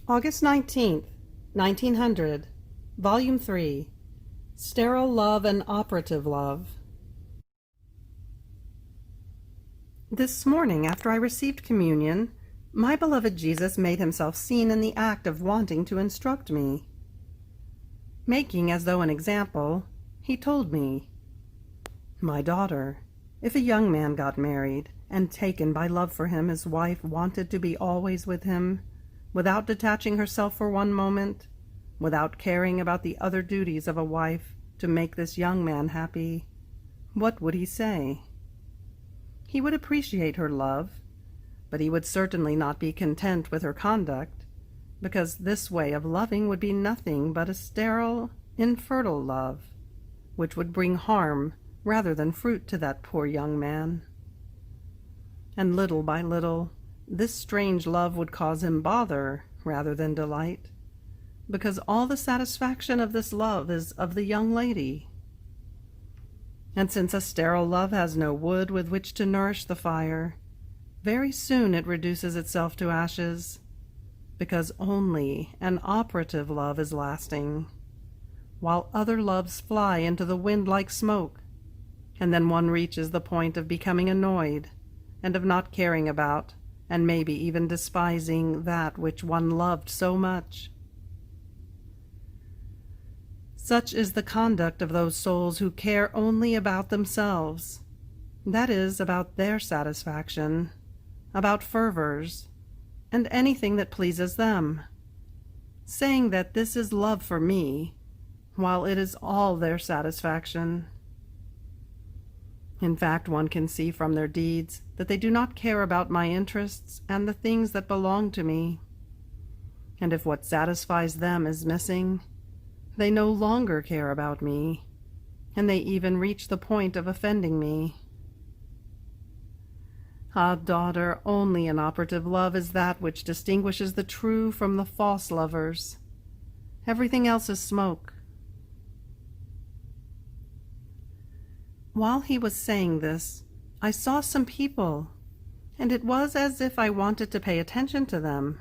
August 19th, 1900, Volume 3, Sterile Love and Operative Love. This morning, after I received communion, my beloved Jesus made himself seen in the act of wanting to instruct me. Making as though an example, he told me, "My daughter, if a young man got married, and taken by love for him his wife wanted to be always with him, without detaching herself for one moment, without caring about the other duties of a wife to make this young man happy, what would he say? He would appreciate her love, but he would certainly not be content with her conduct, because this way of loving would be nothing but a sterile, infertile love, which would bring harm rather than fruit to that poor young man. And little by little, this strange love would cause him bother rather than delight, because all the satisfaction of this love is of the young lady. And since a sterile love has no wood with which to nourish the fire, very soon it reduces itself to ashes, because only an operative love is lasting, while other loves fly into the wind like smoke, and then one reaches the point of becoming annoyed, and of not caring about, and maybe even despising that which one loved so much. Such is the conduct of those souls who care only about themselves, that is, about their satisfaction, about fervors, and anything that pleases them, saying that this is love for me, while it is all their satisfaction. In fact, one can see from their deeds that they do not care about my interests and the things that belong to me. And if what satisfies them is missing, they no longer care about me, and they even reach the point of offending me. Ah, daughter, only an operative love is that which distinguishes the true from the false lovers. Everything else is smoke. While he was saying this, I saw some people, and it was as if I wanted to pay attention to them.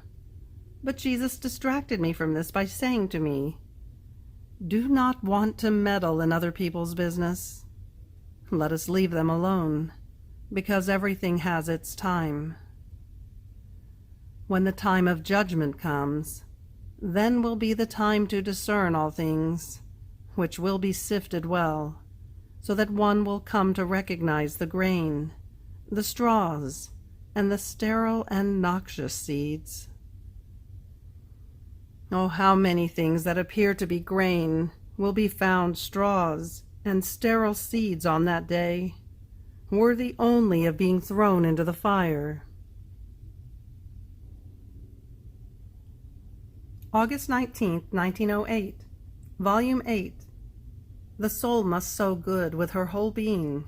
But Jesus distracted me from this by saying to me, "Do not want to meddle in other people's business. Let us leave them alone, because everything has its time. When the time of judgment comes, then will be the time to discern all things, which will be sifted well, so that one will come to recognize the grain, the straws, and the sterile and noxious seeds." Oh, how many things that appear to be grain will be found straws and sterile seeds on that day, worthy only of being thrown into the fire. August 19th, 1908, Volume 8, The Soul Must Sow Good with Her Whole Being.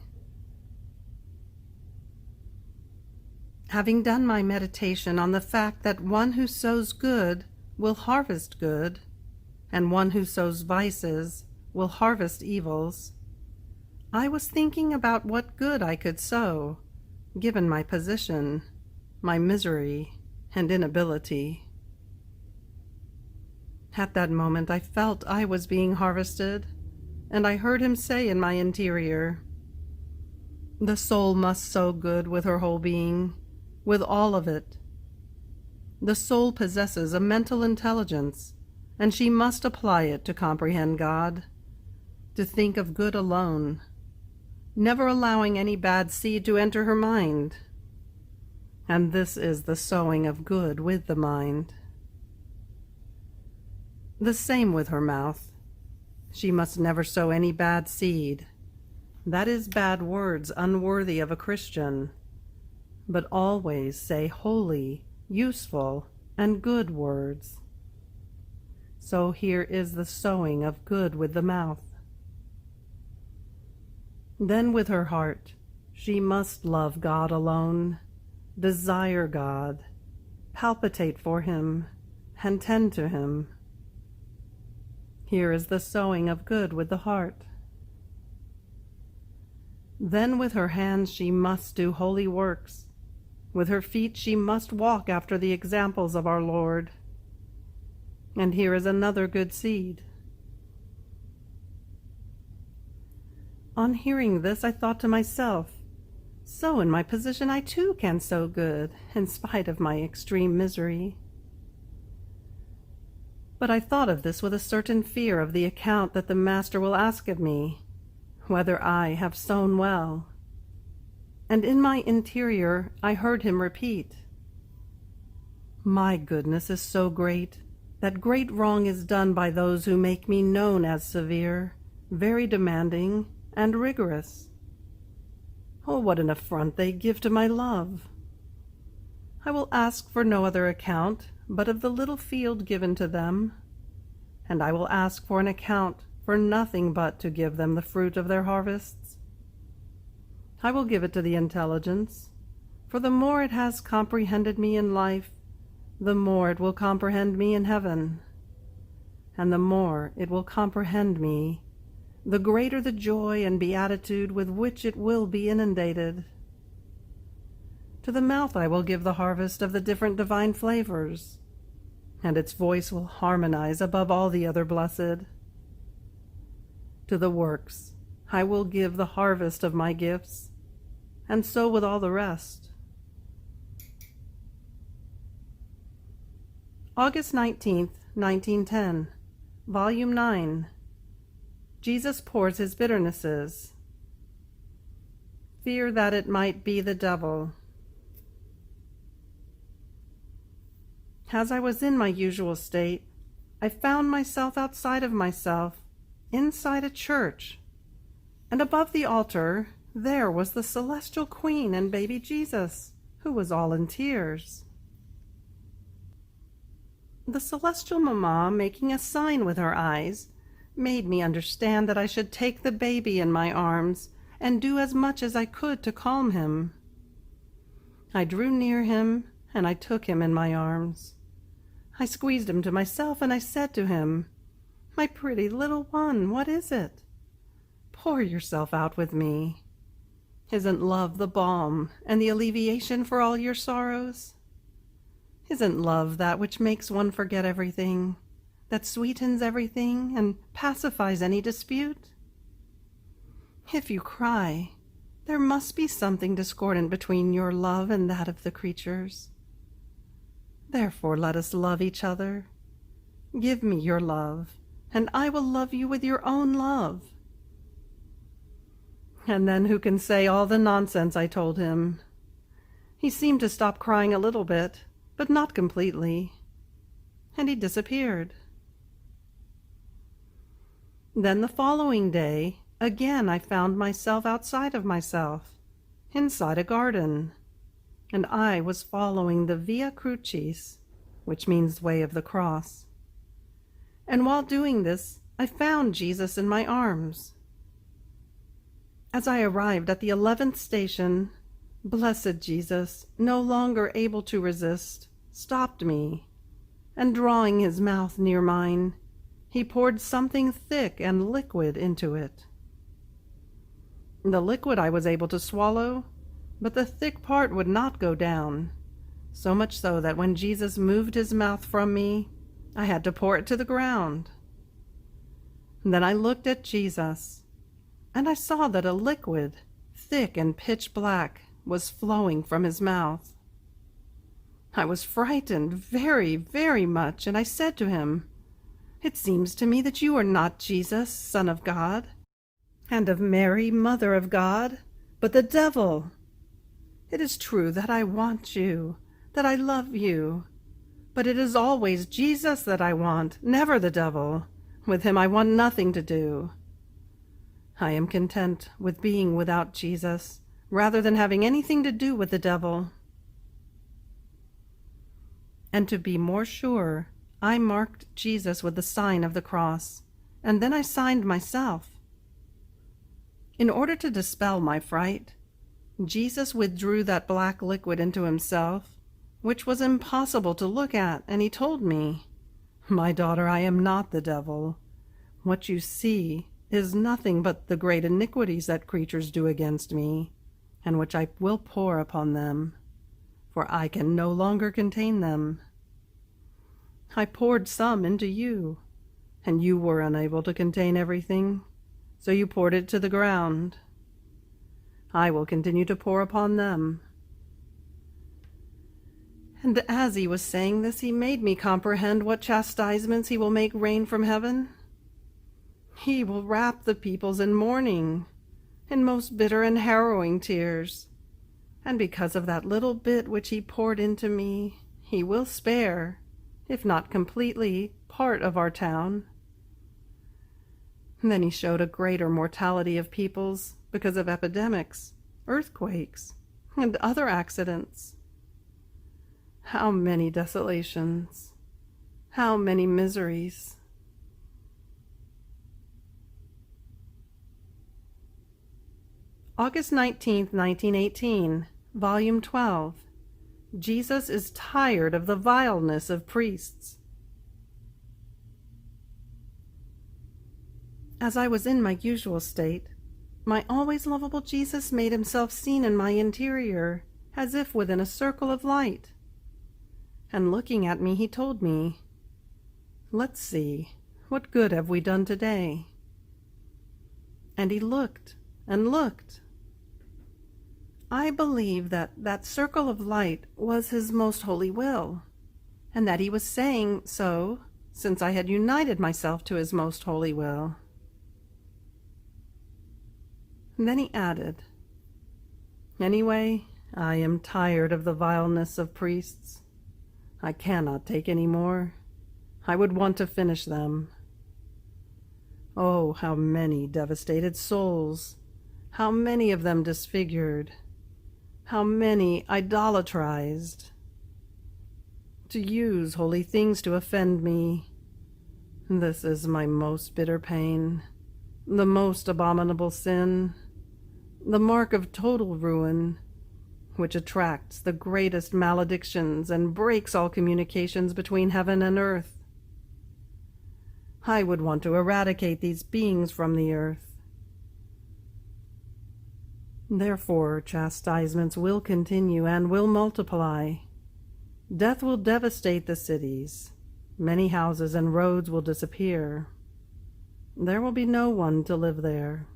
Having done my meditation on the fact that one who sows good will harvest good, and one who sows vices will harvest evils, I was thinking about what good I could sow, given my position, my misery, and inability. At that moment I felt I was being harvested, and I heard him say in my interior, "The soul must sow good with her whole being, with all of it. The soul possesses a mental intelligence, and she must apply it to comprehend God, to think of good alone, never allowing any bad seed to enter her mind. And this is the sowing of good with the mind. The same with her mouth. She must never sow any bad seed, that is, bad words unworthy of a Christian, but always say holy, useful, and good words. So here is the sowing of good with the mouth. Then with her heart, she must love God alone, desire God, palpitate for him, and tend to him. Here is the sowing of good with the heart. Then with her hands she must do holy works. With her feet she must walk after the examples of our Lord. and here is another good seed." On hearing this, I thought to myself, so in my position I too can sow good, in spite of my extreme misery. But I thought of this with a certain fear of the account that the Master will ask of me, whether I have sown well. And in my interior I heard him repeat, "My goodness is so great that great wrong is done by those who make me known as severe, very demanding, and rigorous. Oh, what an affront they give to my love! I will ask for no other account but of the little field given to them, and I will ask for an account for nothing but to give them the fruit of their harvests. I will give it to the intelligence, for the more it has comprehended me in life, the more it will comprehend me in heaven, and the more it will comprehend me, the greater the joy and beatitude with which it will be inundated. To the mouth I will give the harvest of the different divine flavors, and its voice will harmonize above all the other blessed. To the works I will give the harvest of my gifts, and so with all the rest." August 19th, 1910, Volume 9. Jesus pours his bitternesses. Fear that it might be the devil. As I was in my usual state, I found myself outside of myself, inside a church, and above the altar there was the celestial Queen and baby Jesus, who was all in tears. The celestial mamma, making a sign with her eyes, made me understand that I should take the baby in my arms and do as much as I could to calm him. I drew near him, and I took him in my arms. I squeezed him to myself, and I said to him, "My pretty little one, what is it? Pour yourself out with me. Isn't love the balm and the alleviation for all your sorrows? Isn't love that which makes one forget everything, that sweetens everything and pacifies any dispute? If you cry, there must be something discordant between your love and that of the creatures. Therefore let us love each other. Give me your love, and I will love you with your own love." And then who can say all the nonsense I told him? He seemed to stop crying a little bit, but not completely, and he disappeared. Then the following day, again I found myself outside of myself, inside a garden, and I was following the Via Crucis, which means way of the cross. And while doing this, I found Jesus in my arms. As I arrived at the 11th station, blessed Jesus, no longer able to resist, stopped me, and drawing his mouth near mine, he poured something thick and liquid into it. The liquid I was able to swallow, but the thick part would not go down, so much so that when Jesus moved his mouth from me, I had to pour it to the ground. Then I looked at Jesus, and I saw that a liquid, thick and pitch black, was flowing from his mouth. I was frightened very, very much, and I said to him, "It seems to me that you are not Jesus, Son of God, and of Mary, Mother of God, but the devil. It is true that I want you, that I love you, but it is always Jesus that I want, never the devil. With him I want nothing to do. I am content with being without Jesus, rather than having anything to do with the devil." And to be more sure, I marked Jesus with the sign of the cross, and then I signed myself. In order to dispel my fright, Jesus withdrew that black liquid into himself, which was impossible to look at, and he told me, "My daughter, I am not the devil. What you see is nothing but the great iniquities that creatures do against me, and which I will pour upon them, for I can no longer contain them. I poured some into you, and you were unable to contain everything, so you poured it to the ground. I will continue to pour upon them." And as he was saying this, he made me comprehend what chastisements he will make rain from heaven. He will wrap the peoples in mourning, in most bitter and harrowing tears. And because of that little bit which he poured into me, he will spare, if not completely, part of our town. And then he showed a greater mortality of peoples because of epidemics, earthquakes, and other accidents. How many desolations, how many miseries. August 19th, 1918, Volume 12. Jesus is tired of the vileness of priests. As I was in my usual state, my always lovable Jesus made himself seen in my interior, as if within a circle of light. And looking at me, he told me, "Let's see, what good have we done today?" And he looked and looked. I believe that that circle of light was his most holy will, and that he was saying so since I had united myself to his most holy will. And then he added, "Anyway, I am tired of the vileness of priests. I cannot take any more. I would want to finish them. Oh, how many devastated souls, how many of them disfigured, how many idolatrized. To use holy things to offend me, this is my most bitter pain, the most abominable sin, the mark of total ruin, which attracts the greatest maledictions and breaks all communications between heaven and earth. I would want to eradicate these beings from the earth. Therefore, chastisements will continue and will multiply. Death will devastate the cities. Many houses and roads will disappear. There will be no one to live there.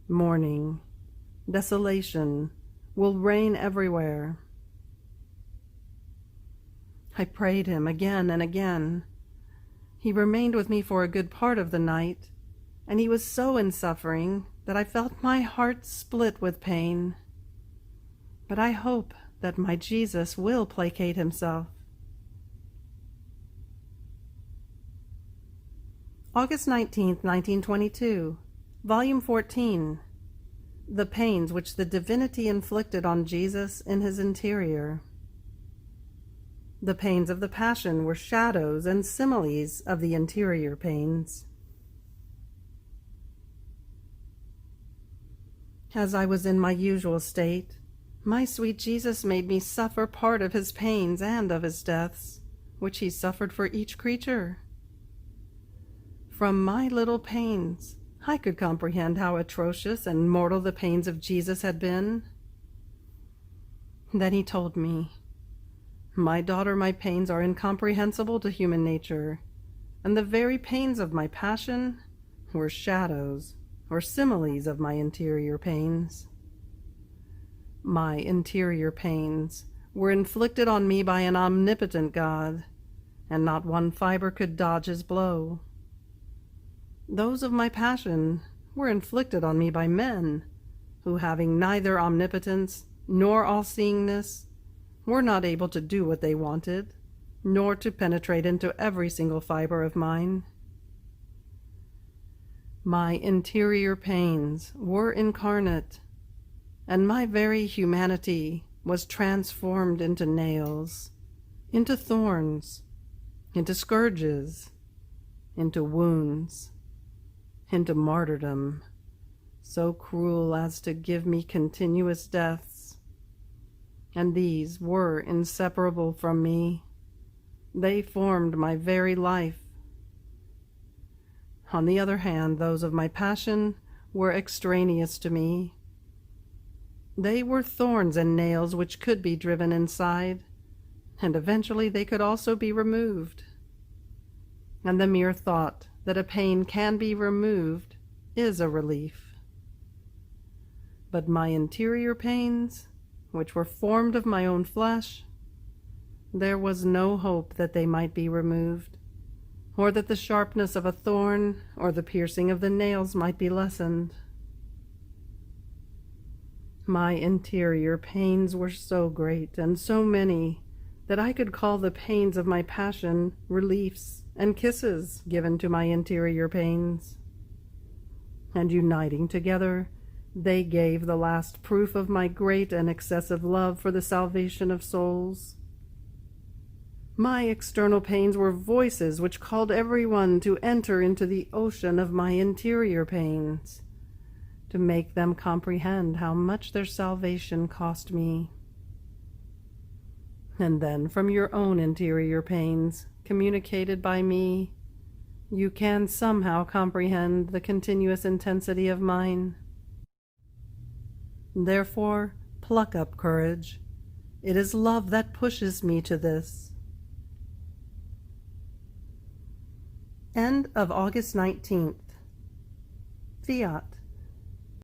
Mourning, desolation will reign everywhere. I prayed him again and again. He remained with me for a good part of the night, and he was so in suffering that I felt my heart split with pain. But I hope that my Jesus will placate himself. August 19th, 1922, Volume 14. The pains which the divinity inflicted on Jesus in his interior. The pains of the Passion were shadows and similes of the interior pains. As I was in my usual state, my sweet Jesus made me suffer part of his pains and of his deaths, which he suffered for each creature. From my little pains, I could comprehend how atrocious and mortal the pains of Jesus had been. Then he told me, "My daughter, my pains are incomprehensible to human nature, and the very pains of my passion were shadows or similes of my interior pains. My interior pains were inflicted on me by an omnipotent God, and not one fiber could dodge his blow. Those of my passion were inflicted on me by men, who, having neither omnipotence nor all-seeingness, were not able to do what they wanted, nor to penetrate into every single fiber of mine. My interior pains were incarnate, and my very humanity was transformed into nails, into thorns, into scourges, into wounds, into martyrdom, so cruel as to give me continuous deaths. And these were inseparable from me. They formed my very life. On the other hand, those of my passion were extraneous to me. They were thorns and nails which could be driven inside, and eventually they could also be removed. And the mere thought that a pain can be removed is a relief. But my interior pains, which were formed of my own flesh, there was no hope that they might be removed, or that the sharpness of a thorn or the piercing of the nails might be lessened. My interior pains were so great and so many that I could call the pains of my passion reliefs and kisses given to my interior pains. And uniting together, they gave the last proof of my great and excessive love for the salvation of souls. My external pains were voices which called everyone to enter into the ocean of my interior pains, to make them comprehend how much their salvation cost me. And then from your own interior pains, communicated by me, you can somehow comprehend the continuous intensity of mine. Therefore, pluck up courage. It is love that pushes me to this. End of August 19th. Fiat.